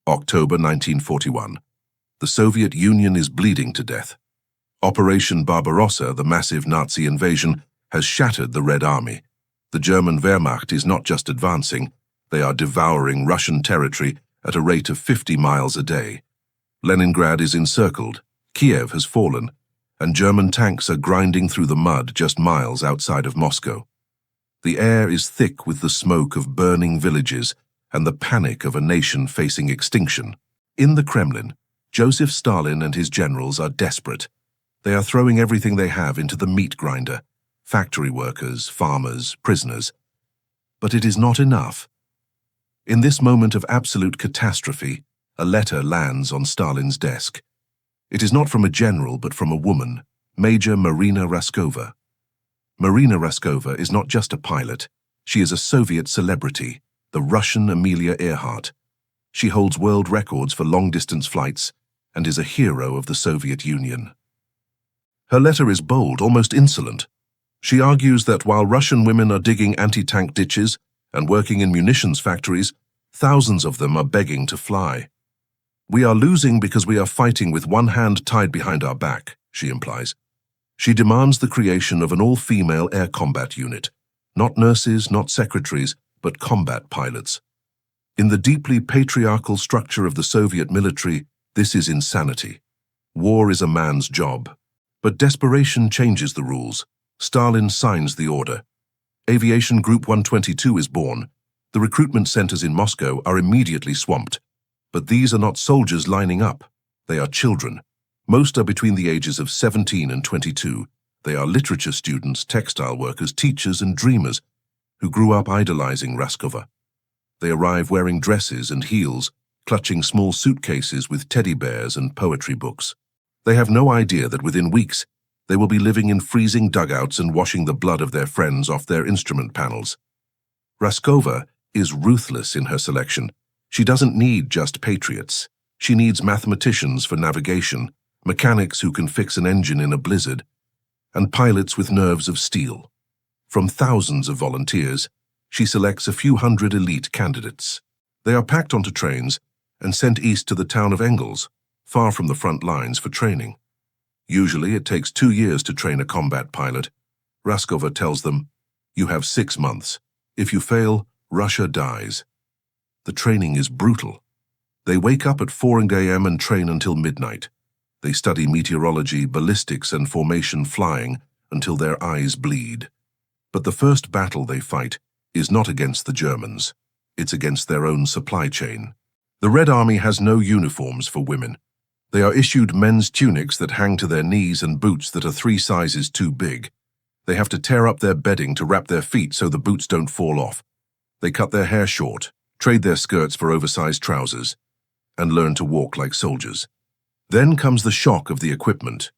October 1941. The Soviet Union is bleeding to death. Operation Barbarossa, the massive Nazi invasion, has shattered the Red Army. The German Wehrmacht is not just advancing, they are devouring Russian territory at a rate of 50 miles a day. Leningrad is encircled, Kiev has fallen, and German tanks are grinding through the mud just miles outside of Moscow. The air is thick with the smoke of burning villages and the panic of a nation facing extinction. In the Kremlin, Joseph Stalin and his generals are desperate. They are throwing everything they have into the meat grinder, factory workers, farmers, prisoners. But it is not enough. In this moment of absolute catastrophe, a letter lands on Stalin's desk. It is not from a general, but from a woman, Major Marina Raskova. Marina Raskova is not just a pilot. She is a Soviet celebrity, the Russian Amelia Earhart. She holds world records for long-distance flights and is a hero of the Soviet Union. Her letter is bold, almost insolent. She argues that while Russian women are digging anti-tank ditches and working in munitions factories, thousands of them are begging to fly. We are losing because we are fighting with one hand tied behind our back, she implies. She demands the creation of an all-female air combat unit. Not nurses, not secretaries, but combat pilots. In the deeply patriarchal structure of the Soviet military, this is insanity. War is a man's job. But desperation changes the rules. Stalin signs the order. Aviation Group 122 is born. The recruitment centers in Moscow are immediately swamped. But these are not soldiers lining up. They are children. Most are between the ages of 17 and 22. They are literature students, textile workers, teachers, and dreamers who grew up idolizing Raskova. They arrive wearing dresses and heels, clutching small suitcases with teddy bears and poetry books. They have no idea that within weeks, they will be living in freezing dugouts and washing the blood of their friends off their instrument panels. Raskova is ruthless in her selection. She doesn't need just patriots. She needs mathematicians for navigation, mechanics who can fix an engine in a blizzard, and pilots with nerves of steel. From thousands of volunteers, she selects a few hundred elite candidates. They are packed onto trains and sent east to the town of Engels, far from the front lines for training. Usually it takes 2 years to train a combat pilot. Raskova tells them, "You have 6 months. If you fail, Russia dies." The training is brutal. They wake up at 4 a.m. and train until midnight. They study meteorology, ballistics, and formation flying until their eyes bleed. But the first battle they fight is not against the Germans. It's against their own supply chain. The Red Army has no uniforms for women. They are issued men's tunics that hang to their knees and boots that are 3 sizes too big. They have to tear up their bedding to wrap their feet so the boots don't fall off. They cut their hair short, trade their skirts for oversized trousers, and learn to walk like soldiers. Then comes the shock of the equipment.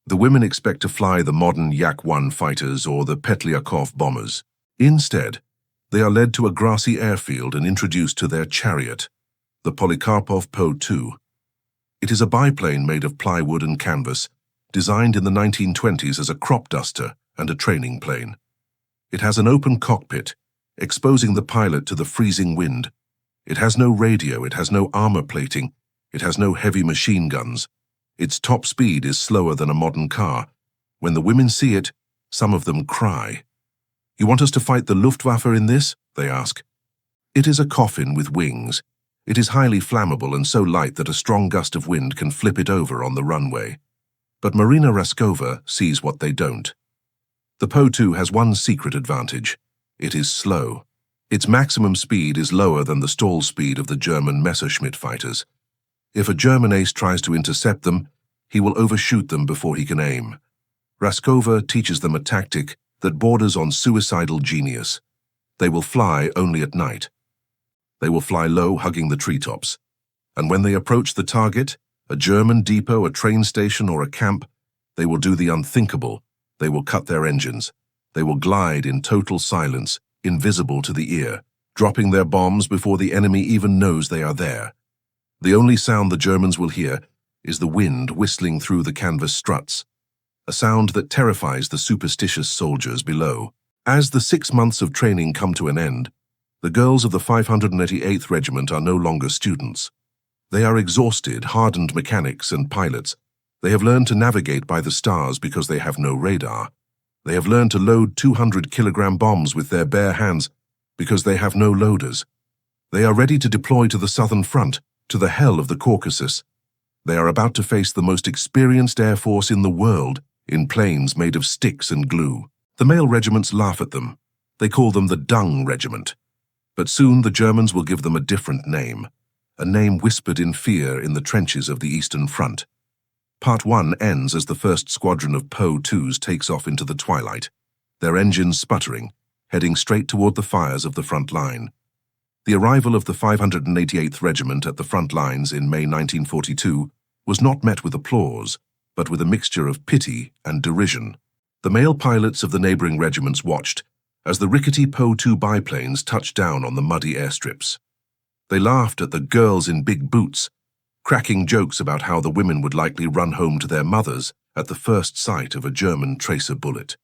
The women expect to fly the modern Yak-1 fighters or the Polikarpov bombers. Instead, they are led to a grassy airfield and introduced to their chariot, the Polikarpov Po-2. It is a biplane made of plywood and canvas, designed in the 1920s as a crop duster and a training plane. It has an open cockpit, exposing the pilot to the freezing wind. It has no radio, it has no armor plating, it has no heavy machine guns. Its top speed is slower than a modern car. When the women see it, some of them cry. "You want us to fight the Luftwaffe in this?" they ask. It is a coffin with wings. It is highly flammable and so light that a strong gust of wind can flip it over on the runway. But Marina Raskova sees what they don't. The Po-2 has one secret advantage. It is slow. Its maximum speed is lower than the stall speed of the German Messerschmitt fighters. If a German ace tries to intercept them, he will overshoot them before he can aim. Raskova teaches them a tactic that borders on suicidal genius. They will fly only at night. They will fly low, hugging the treetops. And when they approach the target, a German depot, a train station, or a camp, they will do the unthinkable. They will cut their engines. They will glide in total silence, invisible to the ear, dropping their bombs before the enemy even knows they are there. The only sound the Germans will hear is the wind whistling through the canvas struts, a sound that terrifies the superstitious soldiers below. As the 6 months of training come to an end, the girls of the 588th Regiment are no longer students. They are exhausted, hardened mechanics and pilots. They have learned to navigate by the stars because they have no radar. They have learned to load 200-kilogram bombs with their bare hands because they have no loaders. They are ready to deploy to the southern front, to the hell of the Caucasus. They are about to face the most experienced air force in the world in planes made of sticks and glue. The male regiments laugh at them. They call them the Dung Regiment. But soon the Germans will give them a different name, a name whispered in fear in the trenches of the Eastern Front. Part 1 ends as the first squadron of Po-2s takes off into the twilight, their engines sputtering, heading straight toward the fires of the front line. The arrival of the 588th Regiment at the front lines in May 1942 was not met with applause, but with a mixture of pity and derision. The male pilots of the neighboring regiments watched as the rickety Po-2 biplanes touched down on the muddy airstrips. They laughed at the girls in big boots, cracking jokes about how the women would likely run home to their mothers at the first sight of a German tracer bullet.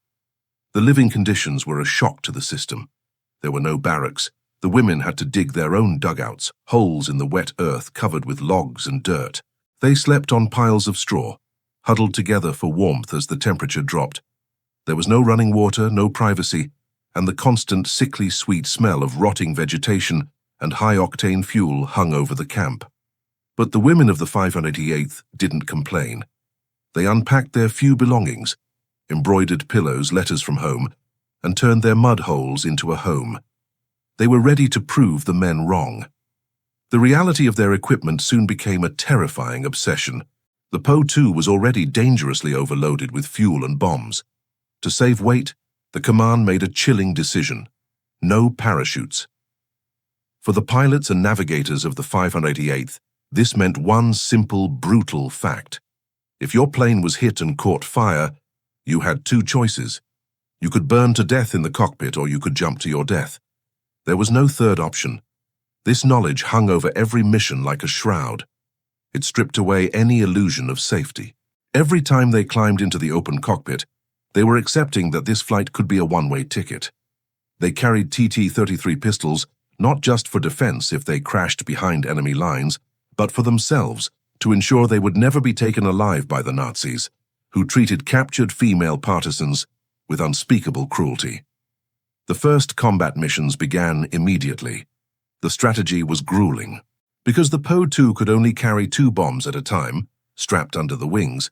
The living conditions were a shock to the system. There were no barracks. The women had to dig their own dugouts, holes in the wet earth covered with logs and dirt. They slept on piles of straw, huddled together for warmth as the temperature dropped. There was no running water, no privacy, and the constant sickly sweet smell of rotting vegetation and high-octane fuel hung over the camp. But the women of the 588th didn't complain. They unpacked their few belongings, embroidered pillows, letters from home, and turned their mud holes into a home. They were ready to prove the men wrong. The reality of their equipment soon became a terrifying obsession. The Po-2 was already dangerously overloaded with fuel and bombs. To save weight, the command made a chilling decision: no parachutes. For the pilots and navigators of the 588th, this meant one simple, brutal fact. If your plane was hit and caught fire, you had two choices. You could burn to death in the cockpit or you could jump to your death. There was no third option. This knowledge hung over every mission like a shroud. It stripped away any illusion of safety. Every time they climbed into the open cockpit, they were accepting that this flight could be a one-way ticket. They carried TT-33 pistols, not just for defense if they crashed behind enemy lines, but for themselves, to ensure they would never be taken alive by the Nazis, who treated captured female partisans with unspeakable cruelty. The first combat missions began immediately. The strategy was grueling. Because the Po-2 could only carry 2 bombs at a time, strapped under the wings,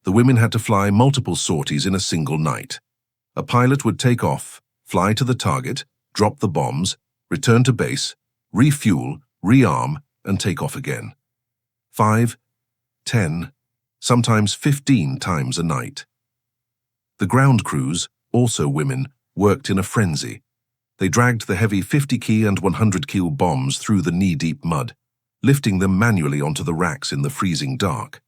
the women had to fly multiple sorties in a single night. A pilot would take off, fly to the target, drop the bombs, return to base, refuel, rearm, and take off again. 5, 10, sometimes 15 times a night. The ground crews, also women, worked in a frenzy. They dragged the heavy 50-key and 100-kilo bombs through the knee-deep mud, lifting them manually onto the racks in the freezing dark.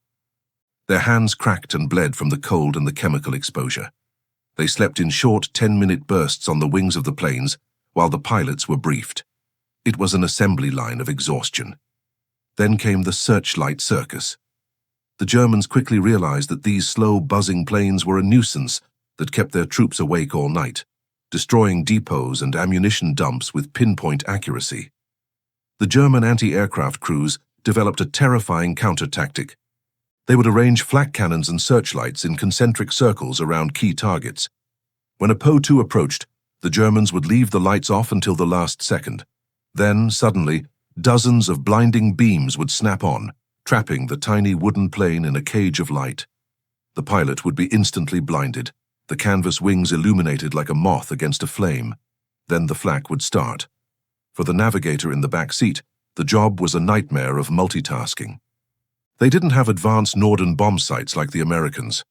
Their hands cracked and bled from the cold and the chemical exposure. They slept in short 10-minute bursts on the wings of the planes while the pilots were briefed. It was an assembly line of exhaustion. Then came the searchlight circus. The Germans quickly realized that these slow, buzzing planes were a nuisance that kept their troops awake all night, destroying depots and ammunition dumps with pinpoint accuracy. The German anti-aircraft crews developed a terrifying counter-tactic. They would arrange flak cannons and searchlights in concentric circles around key targets. When a Po-2 approached, the Germans would leave the lights off until the last second. Then, suddenly, dozens of blinding beams would snap on, trapping the tiny wooden plane in a cage of light. The pilot would be instantly blinded, the canvas wings illuminated like a moth against a flame. Then the flak would start. For the navigator in the back seat, the job was a nightmare of multitasking. They didn't have advanced Norden bomb sights like the Americans.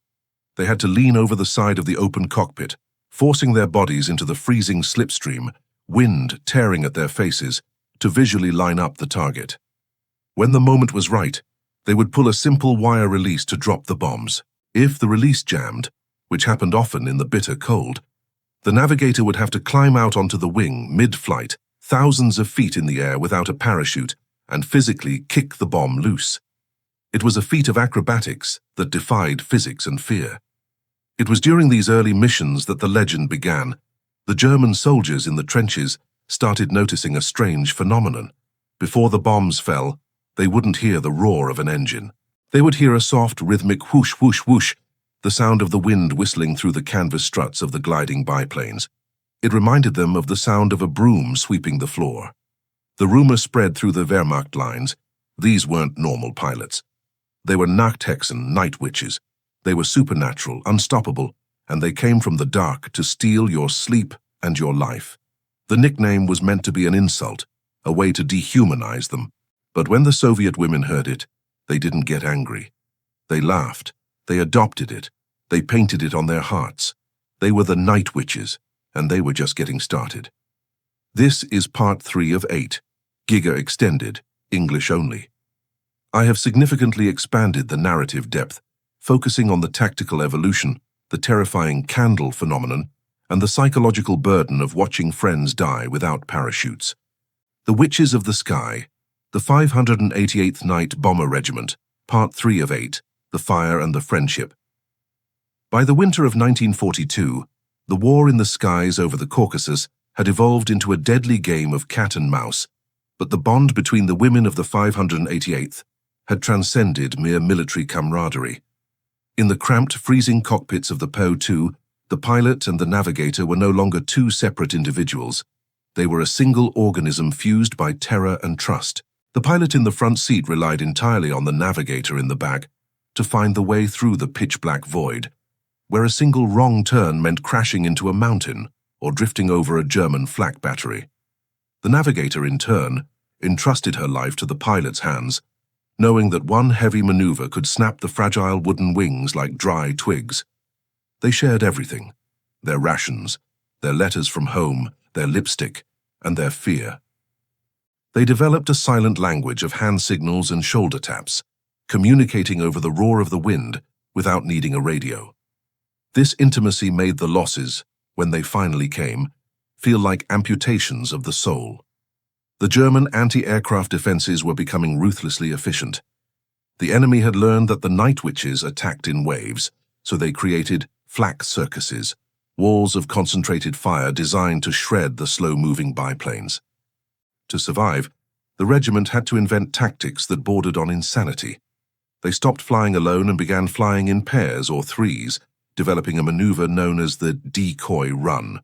They had to lean over the side of the open cockpit, forcing their bodies into the freezing slipstream, wind tearing at their faces, to visually line up the target. When the moment was right, they would pull a simple wire release to drop the bombs. If the release jammed, which happened often in the bitter cold, the navigator would have to climb out onto the wing mid-flight, thousands of feet in the air without a parachute, and physically kick the bomb loose. It was a feat of acrobatics that defied physics and fear. It was during these early missions that the legend began. The German soldiers in the trenches started noticing a strange phenomenon. Before the bombs fell, They wouldn't hear the roar of an engine. They would hear a soft, rhythmic whoosh, whoosh, whoosh, the sound of the wind whistling through the canvas struts of the gliding biplanes. It reminded them of the sound of a broom sweeping the floor. The rumor spread through the Wehrmacht lines. These weren't normal pilots. They were Nachthexen, night witches. They were supernatural, unstoppable, and they came from the dark to steal your sleep and your life. The nickname was meant to be an insult, a way to dehumanize them. But when the Soviet women heard it, they didn't get angry. They laughed. They adopted it. They painted it on their hearts. They were the night witches, and they were just getting started. This is part 3 of 8, Giga Extended, English only. I have significantly expanded the narrative depth, focusing on the tactical evolution, the terrifying candle phenomenon, and the psychological burden of watching friends die without parachutes. The Witches of the Sky, the 588th Night Bomber Regiment, Part 3 of 8, The Fire and the Friendship. By the winter of 1942, the war in the skies over the Caucasus had evolved into a deadly game of cat and mouse, but the bond between the women of the 588th had transcended mere military camaraderie. In the cramped, freezing cockpits of the Po-2, the pilot and the navigator were no longer two separate individuals. They were a single organism fused by terror and trust. The pilot in the front seat relied entirely on the navigator in the back to find the way through the pitch-black void, where a single wrong turn meant crashing into a mountain or drifting over a German flak battery. The navigator, in turn, entrusted her life to the pilot's hands, knowing that one heavy maneuver could snap the fragile wooden wings like dry twigs. They shared everything: their rations, their letters from home, their lipstick, and their fear. They developed a silent language of hand signals and shoulder taps, communicating over the roar of the wind without needing a radio. This intimacy made the losses, when they finally came, feel like amputations of the soul. The German anti-aircraft defenses were becoming ruthlessly efficient. The enemy had learned that the night witches attacked in waves, so they created flak circuses, walls of concentrated fire designed to shred the slow-moving biplanes. To survive, the regiment had to invent tactics that bordered on insanity. They stopped flying alone and began flying in pairs or threes, developing a maneuver known as the decoy run.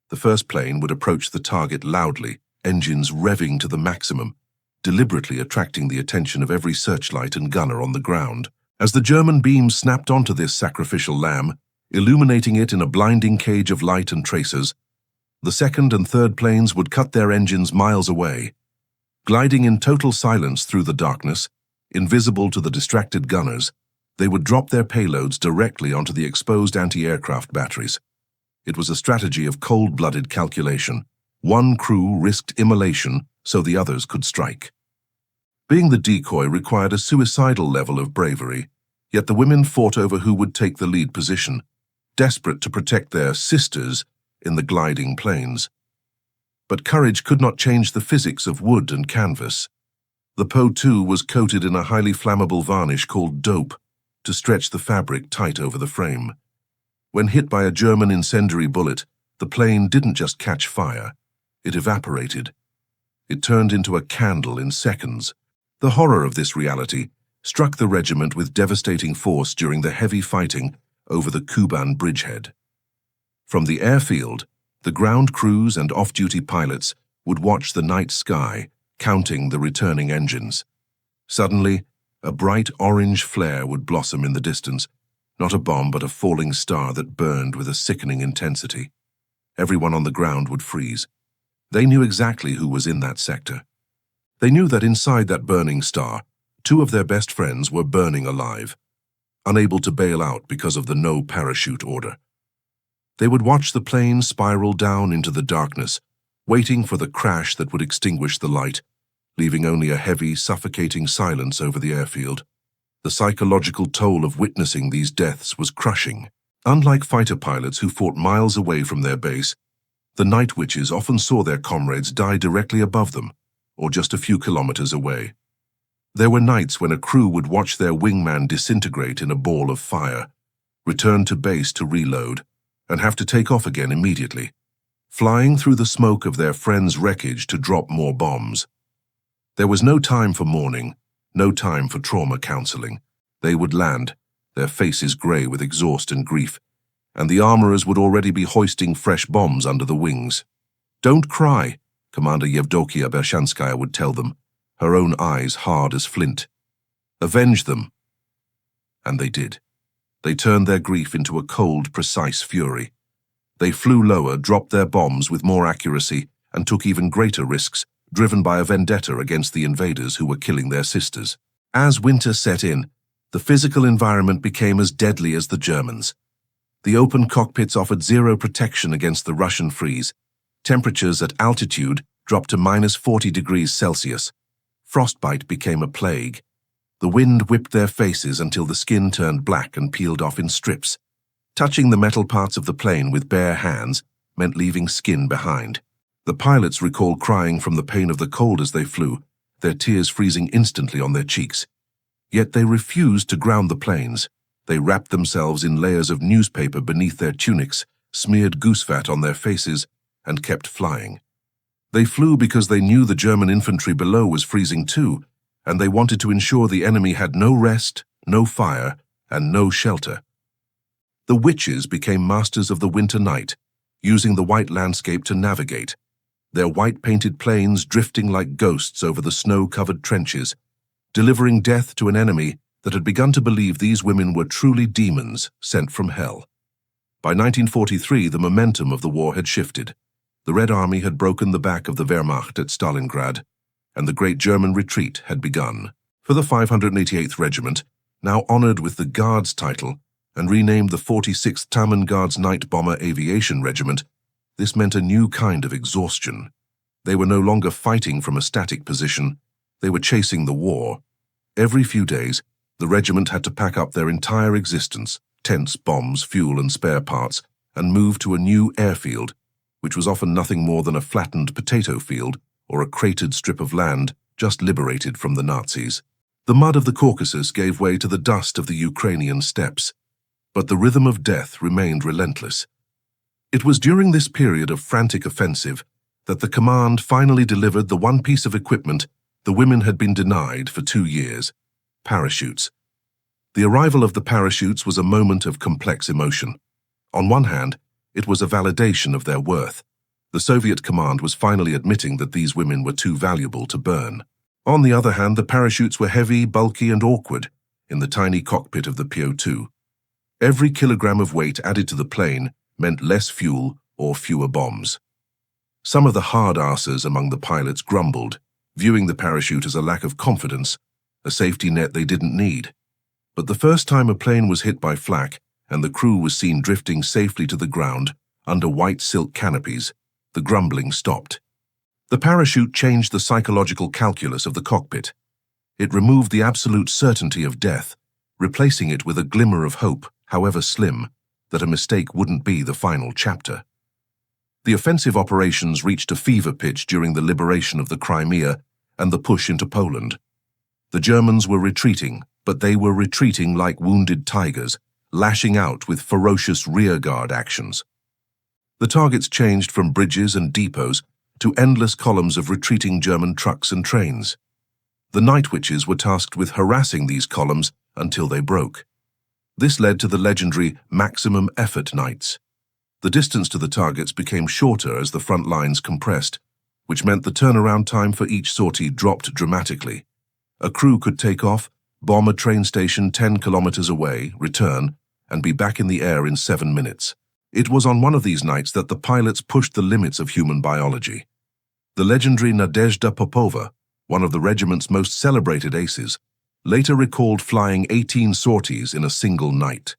The first plane would approach the target loudly, engines revving to the maximum, deliberately attracting the attention of every searchlight and gunner on the ground. As the German beams snapped onto this sacrificial lamb, illuminating it in a blinding cage of light and tracers, the second and third planes would cut their engines miles away. Gliding in total silence through the darkness, invisible to the distracted gunners, they would drop their payloads directly onto the exposed anti-aircraft batteries. It was a strategy of cold-blooded calculation. One crew risked immolation so the others could strike. Being the decoy required a suicidal level of bravery, yet the women fought over who would take the lead position, desperate to protect their sisters in the gliding planes. But courage could not change the physics of wood and canvas. The Po-2 was coated in a highly flammable varnish called dope to stretch the fabric tight over the frame. When hit by a German incendiary bullet, the plane didn't just catch fire, it evaporated. It turned into a candle in seconds. The horror of this reality struck the regiment with devastating force during the heavy fighting over the Kuban bridgehead. From the airfield, the ground crews and off-duty pilots would watch the night sky, counting the returning engines. Suddenly, a bright orange flare would blossom in the distance, not a bomb but a falling star that burned with a sickening intensity. Everyone on the ground would freeze. They knew exactly who was in that sector. They knew that inside that burning star, two of their best friends were burning alive, unable to bail out because of the no parachute order. They would watch the plane spiral down into the darkness, waiting for the crash that would extinguish the light, leaving only a heavy, suffocating silence over the airfield. The psychological toll of witnessing these deaths was crushing. Unlike fighter pilots who fought miles away from their base, the night witches often saw their comrades die directly above them, or just a few kilometers away. There were nights when a crew would watch their wingman disintegrate in a ball of fire, return to base to reload, and have to take off again immediately, flying through the smoke of their friend's wreckage to drop more bombs. There was no time for mourning, No time for trauma counseling. They would land, their faces grey with exhaust and grief, and the armourers would already be hoisting fresh bombs under the wings. "Don't cry," Commander Yevdokia Bershanskaya would tell them, her own eyes hard as flint. "Avenge them." And they did. They turned their grief into a cold, precise fury. They flew lower, dropped their bombs with more accuracy, and took even greater risks, driven by a vendetta against the invaders who were killing their sisters. As winter set in, the physical environment became as deadly as the Germans. The open cockpits offered zero protection against the Russian freeze. Temperatures at altitude dropped to -40 degrees Celsius. Frostbite became a plague. The wind whipped their faces until the skin turned black and peeled off in strips. Touching the metal parts of the plane with bare hands meant leaving skin behind. The pilots recalled crying from the pain of the cold as they flew, their tears freezing instantly on their cheeks. Yet they refused to ground the planes. They wrapped themselves in layers of newspaper beneath their tunics, smeared goose fat on their faces, and kept flying. They flew because they knew the German infantry below was freezing too, and they wanted to ensure the enemy had no rest, no fire, and no shelter. The witches became masters of the winter night, using the white landscape to navigate, their white-painted planes drifting like ghosts over the snow-covered trenches, delivering death to an enemy that had begun to believe these women were truly demons sent from hell. By 1943, the momentum of the war had shifted. The Red Army had broken the back of the Wehrmacht at Stalingrad, and the great German retreat had begun. For the 588th Regiment, now honored with the Guards title and renamed the 46th Taman Guards Night Bomber Aviation Regiment, this meant a new kind of exhaustion. They were no longer fighting from a static position, they were chasing the war. Every few days, the regiment had to pack up their entire existence, tents, bombs, fuel and spare parts, and move to a new airfield, which was often nothing more than a flattened potato field or a cratered strip of land just liberated from the Nazis. The mud of the Caucasus gave way to the dust of the Ukrainian steppes, but the rhythm of death remained relentless. It was during this period of frantic offensive that the command finally delivered the one piece of equipment the women had been denied for 2 years: parachutes. The arrival of the parachutes was a moment of complex emotion. On one hand, it was a validation of their worth. The Soviet command was finally admitting that these women were too valuable to burn. On the other hand, the parachutes were heavy, bulky, and awkward in the tiny cockpit of the Po-2. Every kilogram of weight added to the plane meant less fuel or fewer bombs. Some of the hard-asses among the pilots grumbled, viewing the parachute as a lack of confidence, a safety net they didn't need. But the first time a plane was hit by flak and the crew was seen drifting safely to the ground under white silk canopies, the grumbling stopped. The parachute changed the psychological calculus of the cockpit. It removed the absolute certainty of death, replacing it with a glimmer of hope, however slim, that a mistake wouldn't be the final chapter. The offensive operations reached a fever pitch during the liberation of the Crimea and the push into Poland. The Germans were retreating, but they were retreating like wounded tigers, lashing out with ferocious rearguard actions. The targets changed from bridges and depots to endless columns of retreating German trucks and trains. The Night Witches were tasked with harassing these columns until they broke. This led to the legendary maximum effort nights. The distance to the targets became shorter as the front lines compressed, which meant the turnaround time for each sortie dropped dramatically. A crew could take off, bomb a train station 10 kilometers away, return, and be back in the air in 7 minutes. It was on one of these nights that the pilots pushed the limits of human biology. The legendary Nadezhda Popova, one of the regiment's most celebrated aces, later recalled flying 18 sorties in a single night.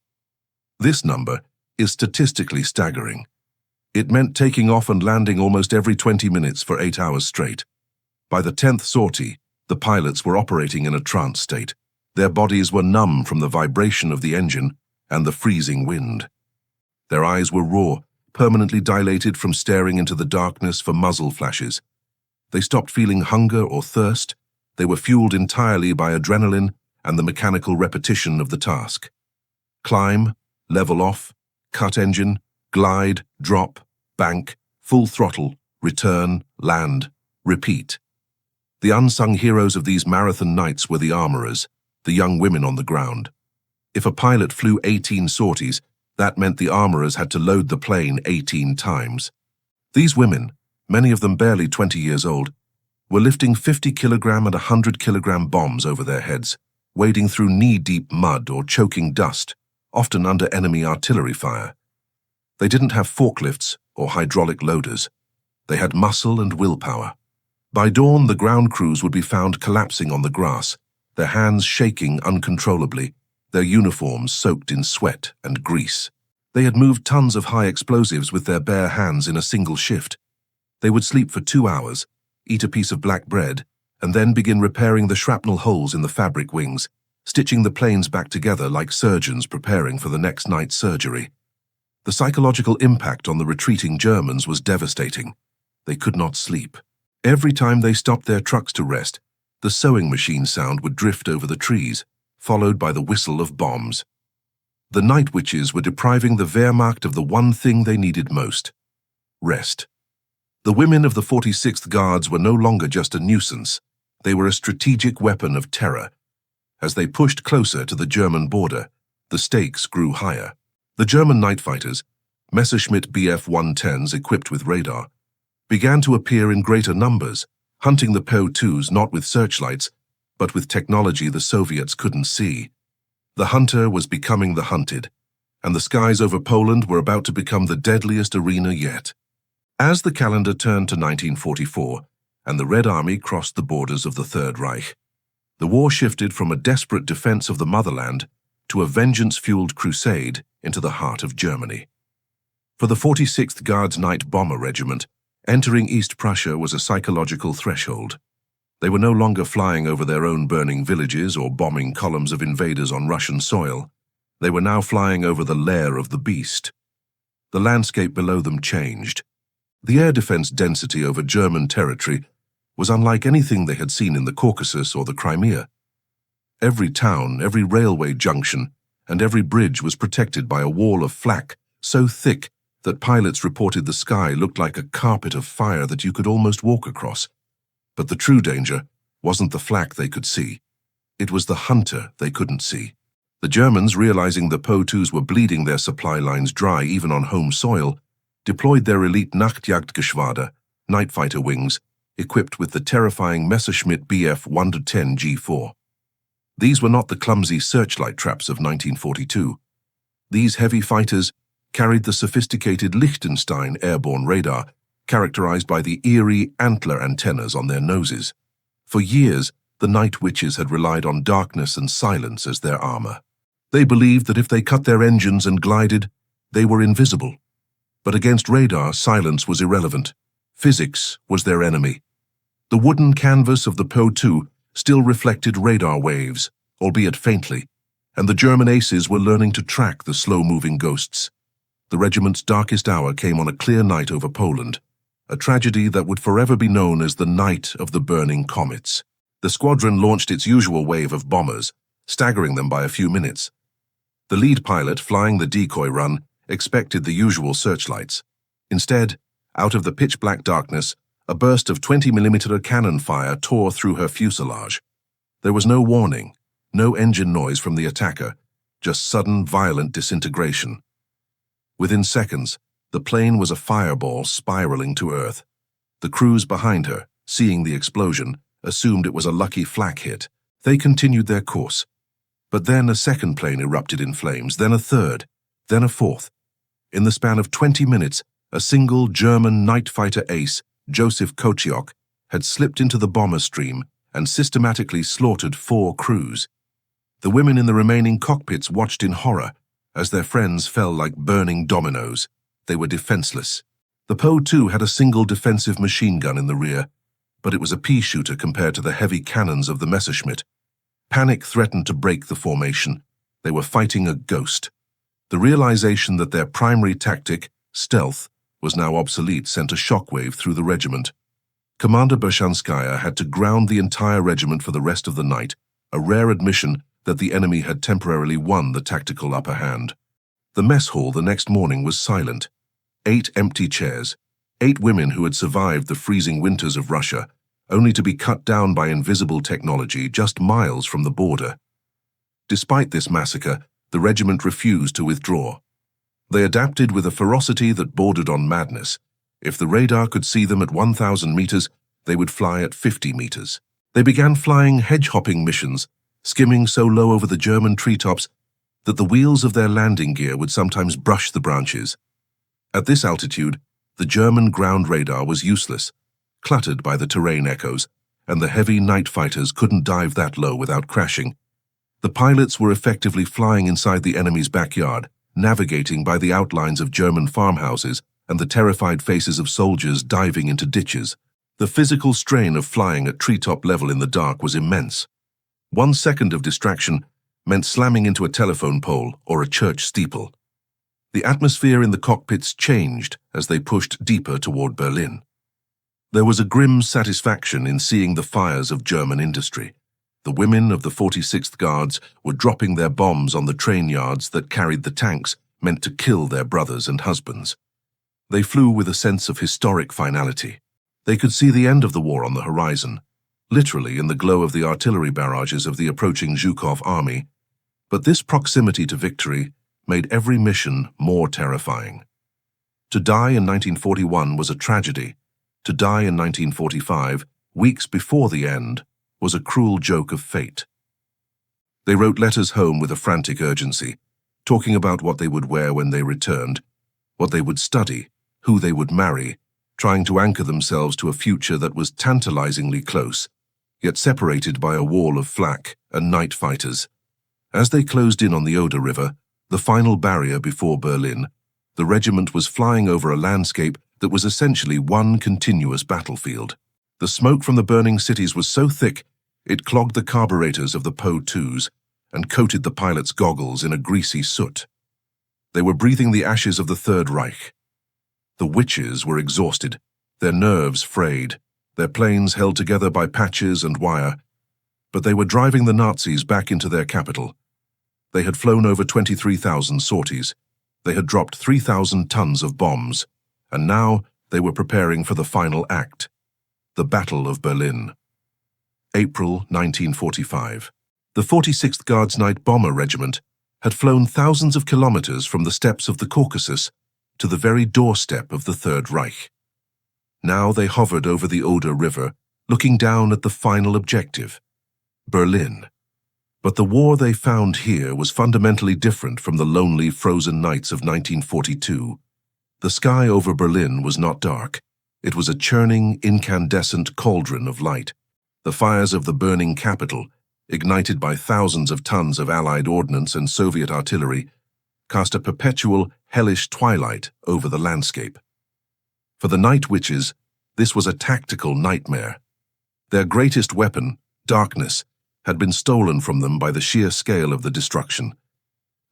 This number is statistically staggering. It meant taking off and landing almost every 20 minutes for 8 hours straight. By the 10th sortie, the pilots were operating in a trance state. Their bodies were numb from the vibration of the engine and the freezing wind. Their eyes were raw, permanently dilated from staring into the darkness for muzzle flashes. They stopped feeling hunger or thirst. They were fueled entirely by adrenaline and the mechanical repetition of the task. Climb, level off, cut engine, glide, drop, bank, full throttle, return, land, repeat. The unsung heroes of these marathon nights were the armorers, the young women on the ground. If a pilot flew 18 sorties, that meant the armorers had to load the plane 18 times. These women, many of them barely 20 years old, were lifting 50-kilogram and 100-kilogram bombs over their heads, wading through knee-deep mud or choking dust, often under enemy artillery fire. They didn't have forklifts or hydraulic loaders. They had muscle and willpower. By dawn, the ground crews would be found collapsing on the grass, their hands shaking uncontrollably, their uniforms soaked in sweat and grease. They had moved tons of high explosives with their bare hands in a single shift. They would sleep for 2 hours, eat a piece of black bread, and then begin repairing the shrapnel holes in the fabric wings, stitching the planes back together like surgeons preparing for the next night's surgery. The psychological impact on the retreating Germans was devastating. They could not sleep. Every time they stopped their trucks to rest, the sewing machine sound would drift over the trees, followed by the whistle of bombs. The night witches were depriving the Wehrmacht of the one thing they needed most: rest. The women of the 46th Guards were no longer just a nuisance. They were a strategic weapon of terror. As they pushed closer to the German border, the stakes grew higher. The German night fighters, Messerschmitt Bf-110s equipped with radar, began to appear in greater numbers, hunting the Po-2s not with searchlights, but with technology the Soviets couldn't see. The hunter was becoming the hunted, and the skies over Poland were about to become the deadliest arena yet. As the calendar turned to 1944, and the Red Army crossed the borders of the Third Reich, the war shifted from a desperate defense of the motherland to a vengeance-fueled crusade into the heart of Germany. For the 46th Guards Night Bomber Regiment, entering East Prussia was a psychological threshold. They were no longer flying over their own burning villages or bombing columns of invaders on Russian soil. They were now flying over the lair of the beast. The landscape below them changed. The air defense density over German territory was unlike anything they had seen in the Caucasus or the Crimea. Every town, every railway junction, and every bridge was protected by a wall of flak so thick that pilots reported the sky looked like a carpet of fire that you could almost walk across. But the true danger wasn't the flak they could see. It was the hunter they couldn't see. The Germans, realizing the Po-2s were bleeding their supply lines dry even on home soil, deployed their elite Nachtjagdgeschwader, night fighter wings, equipped with the terrifying Messerschmitt Bf-110 G4. These were not the clumsy searchlight traps of 1942. These heavy fighters carried the sophisticated Liechtenstein airborne radar, characterized by the eerie antler antennas on their noses. For years, the night witches had relied on darkness and silence as their armor. They believed that if they cut their engines and glided, they were invisible. But against radar, silence was irrelevant. Physics was their enemy. The wooden canvas of the Po-2 still reflected radar waves, albeit faintly, and the German aces were learning to track the slow-moving ghosts. The regiment's darkest hour came on a clear night over Poland, a tragedy that would forever be known as the Night of the Burning Comets. The squadron launched its usual wave of bombers, staggering them by a few minutes. The lead pilot, flying the decoy run, expected the usual searchlights. Instead, out of the pitch-black darkness, a burst of 20mm cannon fire tore through her fuselage. There was no warning, no engine noise from the attacker, just sudden, violent disintegration. Within seconds, the plane was a fireball spiraling to Earth. The crews behind her, seeing the explosion, assumed it was a lucky flak hit. They continued their course. But then a second plane erupted in flames, then a third, then a fourth. In the span of 20 minutes, a single German night fighter ace, Joseph Kociok, had slipped into the bomber stream and systematically slaughtered 4 crews. The women in the remaining cockpits watched in horror as their friends fell like burning dominoes. They were defenseless. The Po-2 had a single defensive machine gun in the rear, but it was a pea-shooter compared to the heavy cannons of the Messerschmitt. Panic threatened to break the formation. They were fighting a ghost. The realization that their primary tactic, stealth, was now obsolete sent a shockwave through the regiment. Commander Bershanskaya had to ground the entire regiment for the rest of the night, a rare admission that the enemy had temporarily won the tactical upper hand. The mess hall the next morning was silent. 8 empty chairs, 8 women who had survived the freezing winters of Russia, only to be cut down by invisible technology just miles from the border. Despite this massacre, the regiment refused to withdraw. They adapted with a ferocity that bordered on madness. If the radar could see them at 1,000 meters, they would fly at 50 meters. They began flying hedge-hopping missions, skimming so low over the German treetops that the wheels of their landing gear would sometimes brush the branches. At this altitude, the German ground radar was useless, cluttered by the terrain echoes, and the heavy night fighters couldn't dive that low without crashing. The pilots were effectively flying inside the enemy's backyard, navigating by the outlines of German farmhouses and the terrified faces of soldiers diving into ditches. The physical strain of flying at treetop level in the dark was immense. 1 second of distraction meant slamming into a telephone pole or a church steeple. The atmosphere in the cockpits changed as they pushed deeper toward Berlin. There was a grim satisfaction in seeing the fires of German industry. The women of the 46th Guards were dropping their bombs on the train yards that carried the tanks meant to kill their brothers and husbands. They flew with a sense of historic finality. They could see the end of the war on the horizon, literally in the glow of the artillery barrages of the approaching Zhukov army. But this proximity to victory made every mission more terrifying. To die in 1941 was a tragedy. To die in 1945, weeks before the end, was a cruel joke of fate. They wrote letters home with a frantic urgency, talking about what they would wear when they returned, what they would study, who they would marry, trying to anchor themselves to a future that was tantalizingly close, yet separated by a wall of flak and night fighters. As they closed in on the Oder River, the final barrier before Berlin, the regiment was flying over a landscape that was essentially one continuous battlefield. The smoke from the burning cities was so thick it clogged the carburetors of the Po-2s and coated the pilots' goggles in a greasy soot. They were breathing the ashes of the Third Reich. The witches were exhausted, their nerves frayed, their planes held together by patches and wire, but they were driving the Nazis back into their capital. They had flown over 23,000 sorties. They had dropped 3,000 tons of bombs, and now they were preparing for the final act, the Battle of Berlin. April 1945. The 46th Guards Night Bomber Regiment had flown thousands of kilometers from the steppes of the Caucasus to the very doorstep of the Third Reich. Now they hovered over the Oder River, looking down at the final objective, Berlin. But the war they found here was fundamentally different from the lonely, frozen nights of 1942. The sky over Berlin was not dark. It was a churning, incandescent cauldron of light. The fires of the burning capital, ignited by thousands of tons of Allied ordnance and Soviet artillery, cast a perpetual, hellish twilight over the landscape. For the Night Witches, this was a tactical nightmare. Their greatest weapon, darkness, had been stolen from them by the sheer scale of the destruction.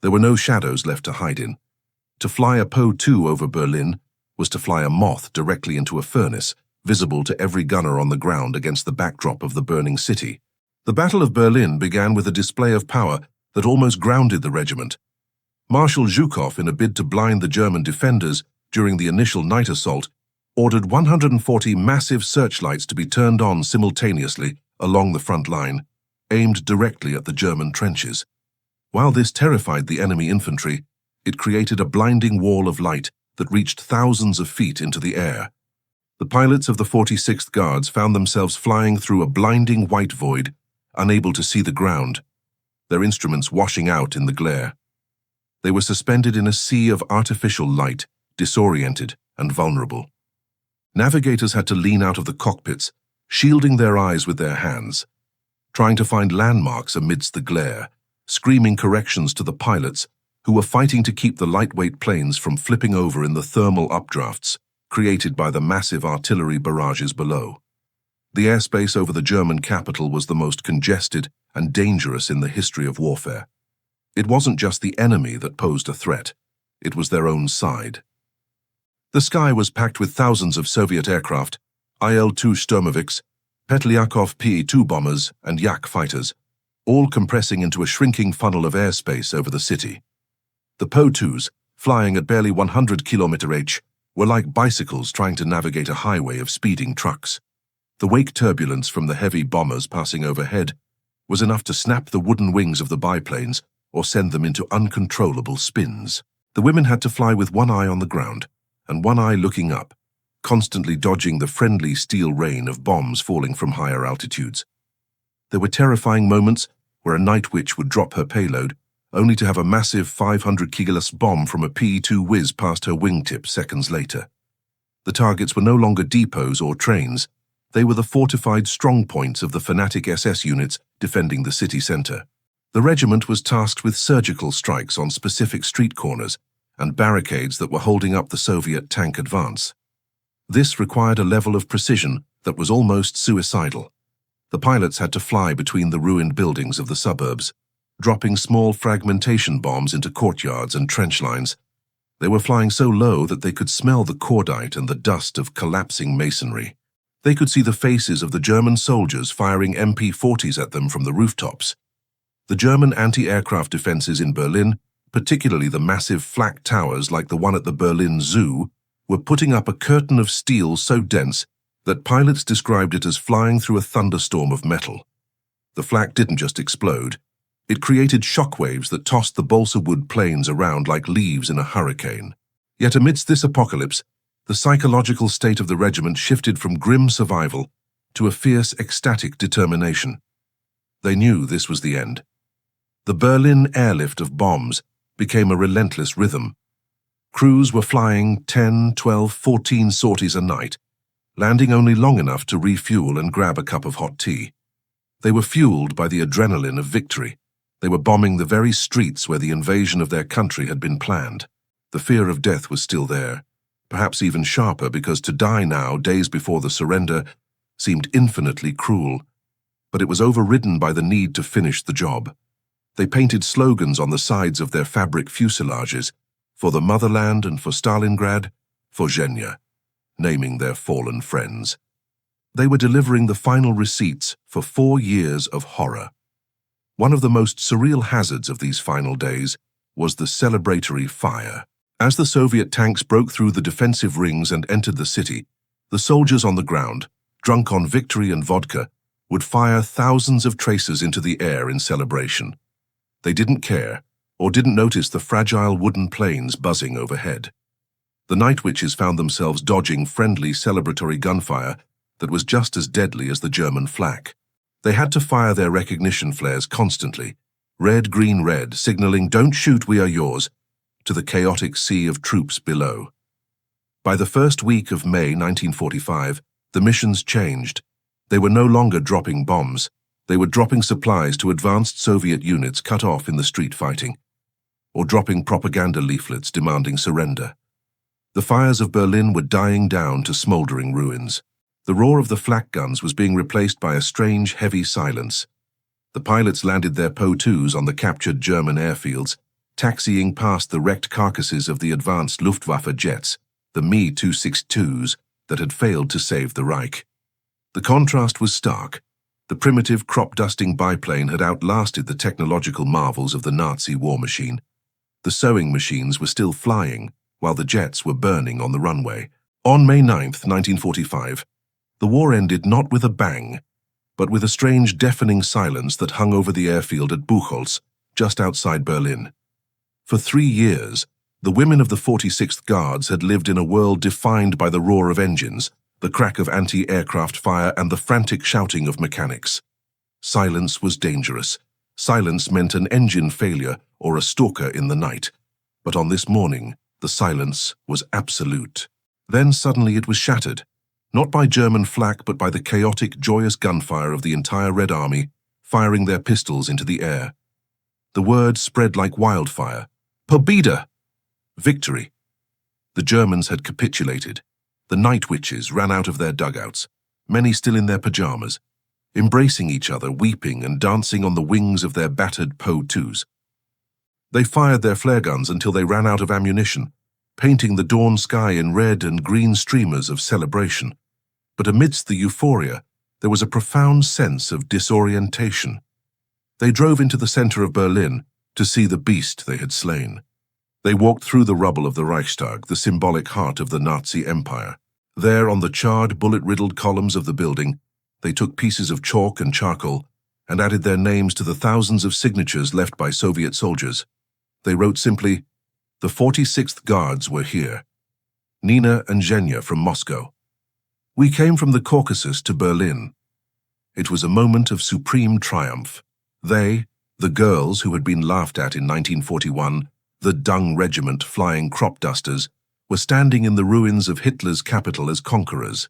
There were no shadows left to hide in. To fly a Po-2 over Berlin was to fly a moth directly into a furnace, visible to every gunner on the ground against the backdrop of the burning city. The Battle of Berlin began with a display of power that almost grounded the regiment. Marshal Zhukov, in a bid to blind the German defenders during the initial night assault, ordered 140 massive searchlights to be turned on simultaneously along the front line, aimed directly at the German trenches. While this terrified the enemy infantry, it created a blinding wall of light that reached thousands of feet into the air. The pilots of the 46th Guards found themselves flying through a blinding white void, unable to see the ground, their instruments washing out in the glare. They were suspended in a sea of artificial light, disoriented and vulnerable. Navigators had to lean out of the cockpits, shielding their eyes with their hands, trying to find landmarks amidst the glare, screaming corrections to the pilots who were fighting to keep the lightweight planes from flipping over in the thermal updrafts created by the massive artillery barrages below. The airspace over the German capital was the most congested and dangerous in the history of warfare. It wasn't just the enemy that posed a threat, it was their own side. The sky was packed with thousands of Soviet aircraft, Il-2 Sturmovix, Polikarpov Po-2 bombers and Yak fighters, all compressing into a shrinking funnel of airspace over the city. The Po-2s, flying at barely 100 km/h, were like bicycles trying to navigate a highway of speeding trucks. The wake turbulence from the heavy bombers passing overhead was enough to snap the wooden wings of the biplanes or send them into uncontrollable spins. The women had to fly with one eye on the ground and one eye looking up, constantly dodging the friendly steel rain of bombs falling from higher altitudes. There were terrifying moments where a night witch would drop her payload, only to have a massive 500-kilo bomb from a P-2 whiz past her wingtip seconds later. The targets were no longer depots or trains. They were the fortified strongpoints of the fanatic SS units defending the city center. The regiment was tasked with surgical strikes on specific street corners and barricades that were holding up the Soviet tank advance. This required a level of precision that was almost suicidal. The pilots had to fly between the ruined buildings of the suburbs, dropping small fragmentation bombs into courtyards and trench lines. They were flying so low that they could smell the cordite and the dust of collapsing masonry. They could see the faces of the German soldiers firing MP-40s at them from the rooftops. The German anti-aircraft defenses in Berlin, particularly the massive flak towers like the one at the Berlin Zoo, were putting up a curtain of steel so dense that pilots described it as flying through a thunderstorm of metal. The flak didn't just explode. It created shockwaves that tossed the balsa wood planes around like leaves in a hurricane. Yet amidst this apocalypse, the psychological state of the regiment shifted from grim survival to a fierce, ecstatic determination. They knew this was the end. The Berlin airlift of bombs became a relentless rhythm. Crews were flying 10, 12, 14 sorties a night, landing only long enough to refuel and grab a cup of hot tea. They were fueled by the adrenaline of victory. They were bombing the very streets where the invasion of their country had been planned. The fear of death was still there, perhaps even sharper because to die now, days before the surrender, seemed infinitely cruel. But it was overridden by the need to finish the job. They painted slogans on the sides of their fabric fuselages, for the motherland and for Stalingrad, for Zhenya, naming their fallen friends. They were delivering the final receipts for 4 years of horror. One of the most surreal hazards of these final days was the celebratory fire. As the Soviet tanks broke through the defensive rings and entered the city, the soldiers on the ground, drunk on victory and vodka, would fire thousands of tracers into the air in celebration. They didn't care, or didn't notice the fragile wooden planes buzzing overhead. The night witches found themselves dodging friendly celebratory gunfire that was just as deadly as the German flak. They had to fire their recognition flares constantly, red, green, red, signaling "Don't shoot, we are yours," to the chaotic sea of troops below. By the first week of May 1945, the missions changed. They were no longer dropping bombs. They were dropping supplies to advanced Soviet units cut off in the street fighting, or dropping propaganda leaflets demanding surrender. The fires of Berlin were dying down to smoldering ruins. The roar of the flak guns was being replaced by a strange, heavy silence. The pilots landed their Po-2s on the captured German airfields, taxiing past the wrecked carcasses of the advanced Luftwaffe jets, the Me-262s, that had failed to save the Reich. The contrast was stark. The primitive crop-dusting biplane had outlasted the technological marvels of the Nazi war machine. The sewing machines were still flying, while the jets were burning on the runway. On May 9, 1945, the war ended not with a bang, but with a strange deafening silence that hung over the airfield at Buchholz, just outside Berlin. For 3 years, the women of the 46th Guards had lived in a world defined by the roar of engines, the crack of anti-aircraft fire, and the frantic shouting of mechanics. Silence was dangerous. Silence meant an engine failure or a stalker in the night. But on this morning, the silence was absolute. Then suddenly it was shattered, not by German flak but by the chaotic, joyous gunfire of the entire Red Army, firing their pistols into the air. The word spread like wildfire. Pobeda! Victory! The Germans had capitulated. The night witches ran out of their dugouts, many still in their pajamas, embracing each other, weeping and dancing on the wings of their battered Po-2s. They fired their flare guns until they ran out of ammunition, painting the dawn sky in red and green streamers of celebration. But amidst the euphoria, there was a profound sense of disorientation. They drove into the center of Berlin to see the beast they had slain. They walked through the rubble of the Reichstag, the symbolic heart of the Nazi Empire. There, on the charred, bullet-riddled columns of the building, They took pieces of chalk and charcoal and added their names to the thousands of signatures left by Soviet soldiers. They wrote simply, "The 46th Guards were here. Nina and Zhenya from Moscow. We came from the Caucasus to Berlin." It was a moment of supreme triumph. They, the girls who had been laughed at in 1941, the dung regiment flying crop dusters, were standing in the ruins of Hitler's capital as conquerors.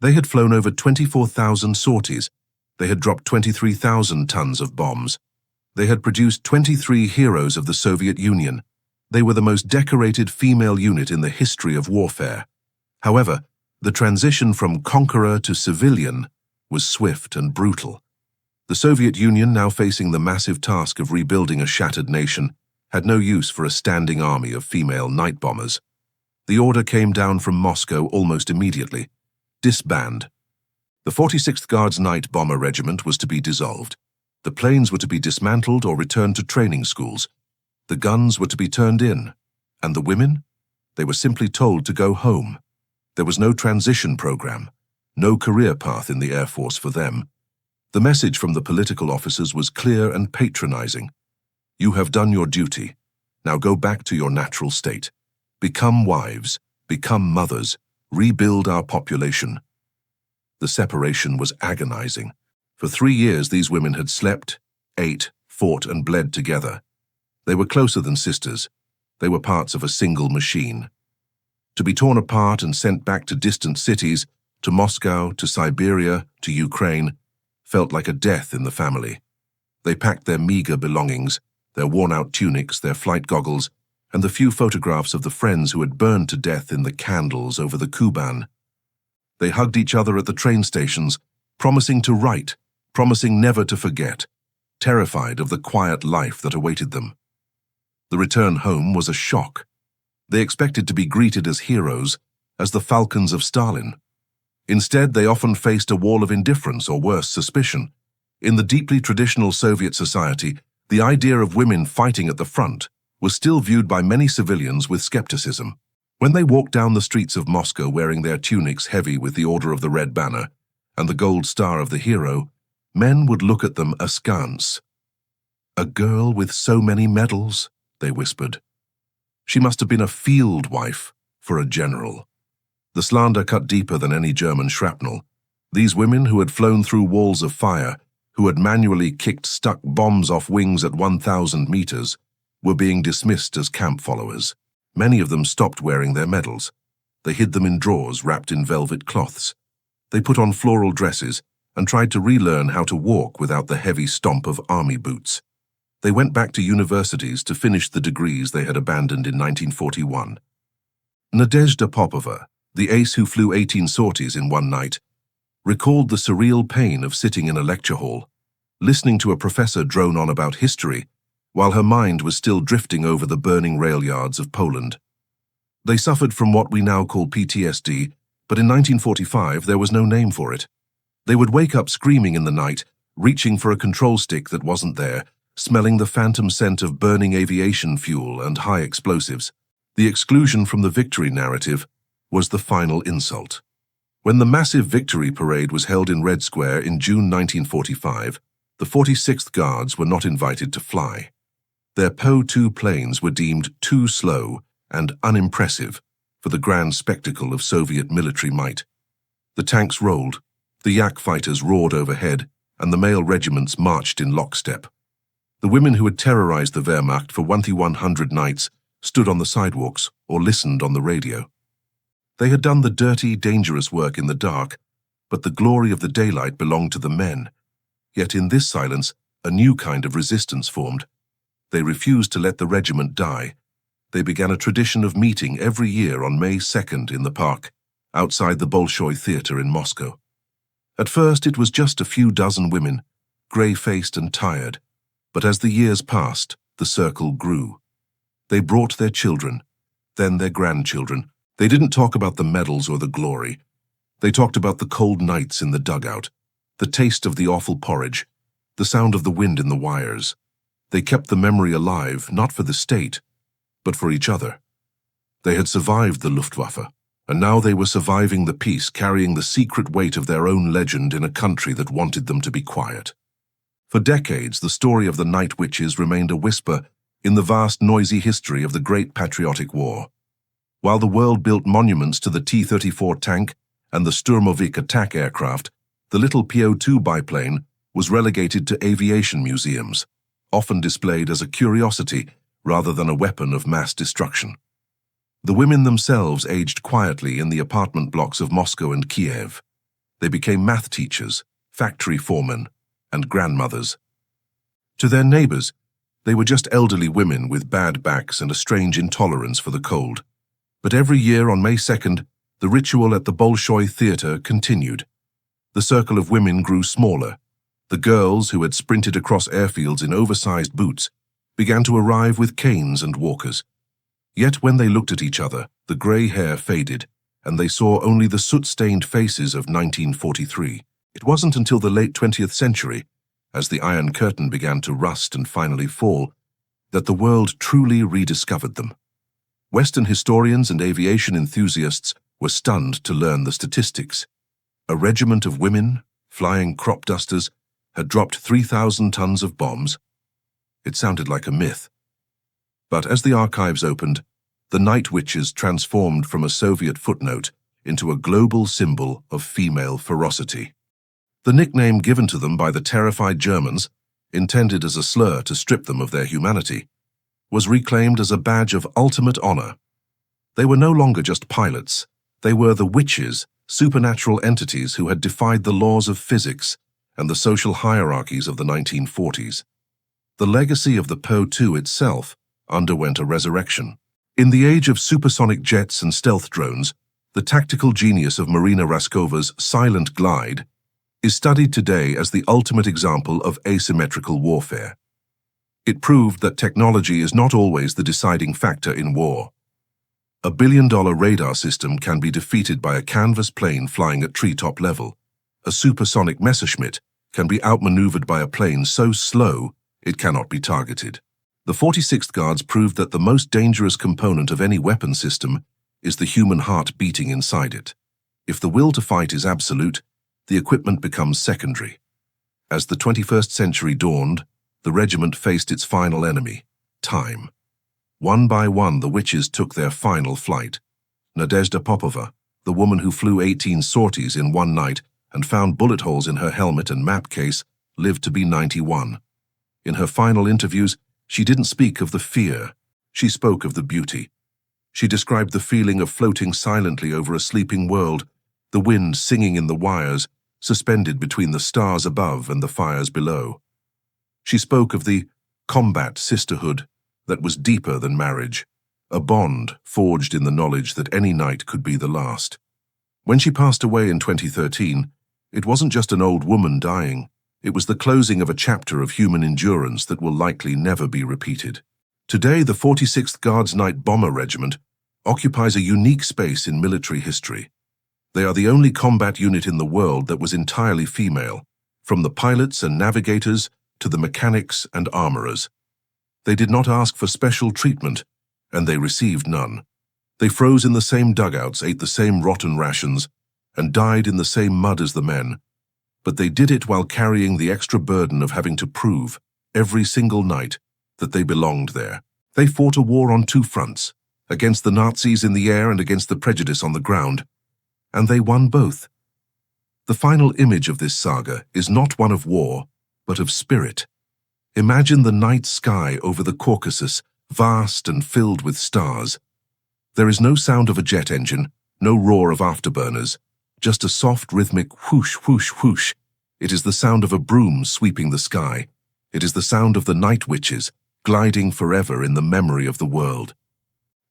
They had flown over 24,000 sorties. They had dropped 23,000 tons of bombs. They had produced 23 heroes of the Soviet Union. They were the most decorated female unit in the history of warfare. However, the transition from conqueror to civilian was swift and brutal. The Soviet Union, now facing the massive task of rebuilding a shattered nation, had no use for a standing army of female night bombers. The order came down from Moscow almost immediately. Disband. The 46th Guards Night Bomber Regiment was to be dissolved. The planes were to be dismantled or returned to training schools. The guns were to be turned in. And the women? They were simply told to go home. There was no transition program, no career path in the Air Force for them. The message from the political officers was clear and patronizing. You have done your duty. Now go back to your natural state. Become wives, become mothers, rebuild our population. The separation was agonizing. For 3 years, these women had slept, ate, fought, and bled together. They were closer than sisters. They were parts of a single machine. To be torn apart and sent back to distant cities, to Moscow, to Siberia, to Ukraine, felt like a death in the family. They packed their meager belongings, their worn-out tunics, their flight goggles, and the few photographs of the friends who had burned to death in the candles over the Kuban. They hugged each other at the train stations, promising to write, promising never to forget, terrified of the quiet life that awaited them. The return home was a shock. They expected to be greeted as heroes, as the falcons of Stalin. Instead, they often faced a wall of indifference or worse, suspicion. In the deeply traditional Soviet society, the idea of women fighting at the front was still viewed by many civilians with skepticism. When they walked down the streets of Moscow wearing their tunics heavy with the Order of the Red Banner and the gold star of the hero, men would look at them askance. "A girl with so many medals," they whispered. "She must have been a field wife for a general." The slander cut deeper than any German shrapnel. These women who had flown through walls of fire, who had manually kicked stuck bombs off wings at 1,000 meters, were being dismissed as camp followers. Many of them stopped wearing their medals. They hid them in drawers wrapped in velvet cloths. They put on floral dresses and tried to relearn how to walk without the heavy stomp of army boots. They went back to universities to finish the degrees they had abandoned in 1941. Nadezhda Popova, the ace who flew 18 sorties in one night, recalled the surreal pain of sitting in a lecture hall, listening to a professor drone on about history, while her mind was still drifting over the burning rail yards of Poland. They suffered from what we now call PTSD, but in 1945 there was no name for it. They would wake up screaming in the night, reaching for a control stick that wasn't there, smelling the phantom scent of burning aviation fuel and high explosives. The exclusion from the victory narrative was the final insult. When the massive victory parade was held in Red Square in June 1945, the 46th Guards were not invited to fly. Their Po-2 planes were deemed too slow and unimpressive for the grand spectacle of Soviet military might. The tanks rolled, the Yak fighters roared overhead, and the male regiments marched in lockstep. The women who had terrorized the Wehrmacht for 1,100 nights stood on the sidewalks or listened on the radio. They had done the dirty, dangerous work in the dark, but the glory of the daylight belonged to the men. Yet in this silence, a new kind of resistance formed. They refused to let the regiment die. They began a tradition of meeting every year on May 2nd in the park, outside the Bolshoi Theater in Moscow. At first, it was just a few dozen women, grey-faced and tired, but as the years passed, the circle grew. They brought their children, then their grandchildren. They didn't talk about the medals or the glory. They talked about the cold nights in the dugout, the taste of the awful porridge, the sound of the wind in the wires. They kept the memory alive, not for the state, but for each other. They had survived the Luftwaffe, and now they were surviving the peace, carrying the secret weight of their own legend in a country that wanted them to be quiet. For decades, the story of the Night Witches remained a whisper in the vast, noisy history of the Great Patriotic War. While the world built monuments to the T-34 tank and the Sturmovik attack aircraft, the little Po-2 biplane was relegated to aviation museums, often displayed as a curiosity rather than a weapon of mass destruction. The women themselves aged quietly in the apartment blocks of Moscow and Kiev. They became math teachers, factory foremen, and grandmothers. To their neighbors, they were just elderly women with bad backs and a strange intolerance for the cold. But every year on May 2nd, the ritual at the Bolshoi Theater continued. The circle of women grew smaller. The girls, who had sprinted across airfields in oversized boots, began to arrive with canes and walkers. Yet when they looked at each other, the grey hair faded, and they saw only the soot-stained faces of 1943. It wasn't until the late 20th century, as the Iron Curtain began to rust and finally fall, that the world truly rediscovered them. Western historians and aviation enthusiasts were stunned to learn the statistics. A regiment of women, flying crop dusters, had dropped 3,000 tons of bombs. It sounded like a myth. But as the archives opened, the Night Witches transformed from a Soviet footnote into a global symbol of female ferocity. The nickname given to them by the terrified Germans, intended as a slur to strip them of their humanity, was reclaimed as a badge of ultimate honor. They were no longer just pilots. They were the witches, supernatural entities who had defied the laws of physics and the social hierarchies of the 1940s. The legacy of the Po-2 itself underwent a resurrection. In the age of supersonic jets and stealth drones, the tactical genius of Marina Raskova's silent glide is studied today as the ultimate example of asymmetrical warfare. It proved that technology is not always the deciding factor in war. A billion-dollar radar system can be defeated by a canvas plane flying at treetop level. A supersonic Messerschmitt can be outmaneuvered by a plane so slow it cannot be targeted. The 46th Guards proved that the most dangerous component of any weapon system is the human heart beating inside it. If the will to fight is absolute, the equipment becomes secondary. As the 21st century dawned, the regiment faced its final enemy, time. One by one, the witches took their final flight. Nadezhda Popova, the woman who flew 18 sorties in one night and found bullet holes in her helmet and map case, lived to be 91. In her final interviews, she didn't speak of the fear. She spoke of the beauty. She described the feeling of floating silently over a sleeping world, the wind singing in the wires, suspended between the stars above and the fires below. She spoke of the combat sisterhood that was deeper than marriage, a bond forged in the knowledge that any night could be the last. When she passed away in 2013, it wasn't just an old woman dying. It was the closing of a chapter of human endurance that will likely never be repeated. Today, the 46th Guards Night Bomber Regiment occupies a unique space in military history. They are the only combat unit in the world that was entirely female, from the pilots and navigators to the mechanics and armorers. They did not ask for special treatment, and they received none. They froze in the same dugouts, ate the same rotten rations, and died in the same mud as the men. But they did it while carrying the extra burden of having to prove, every single night, that they belonged there. They fought a war on two fronts, against the Nazis in the air and against the prejudice on the ground. And they won both. The final image of this saga is not one of war, but of spirit. Imagine the night sky over the Caucasus, vast and filled with stars. There is no sound of a jet engine, no roar of afterburners, just a soft rhythmic whoosh, whoosh, whoosh. It is the sound of a broom sweeping the sky. It is the sound of the night witches, gliding forever in the memory of the world.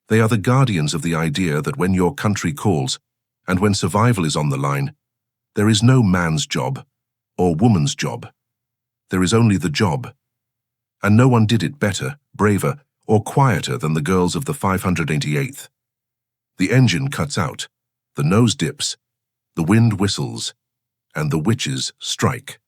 They are the guardians of the idea that when your country calls, and when survival is on the line, there is no man's job or woman's job. There is only the job. And no one did it better, braver, or quieter than the girls of the 588th. The engine cuts out, the nose dips, the wind whistles, and the witches strike.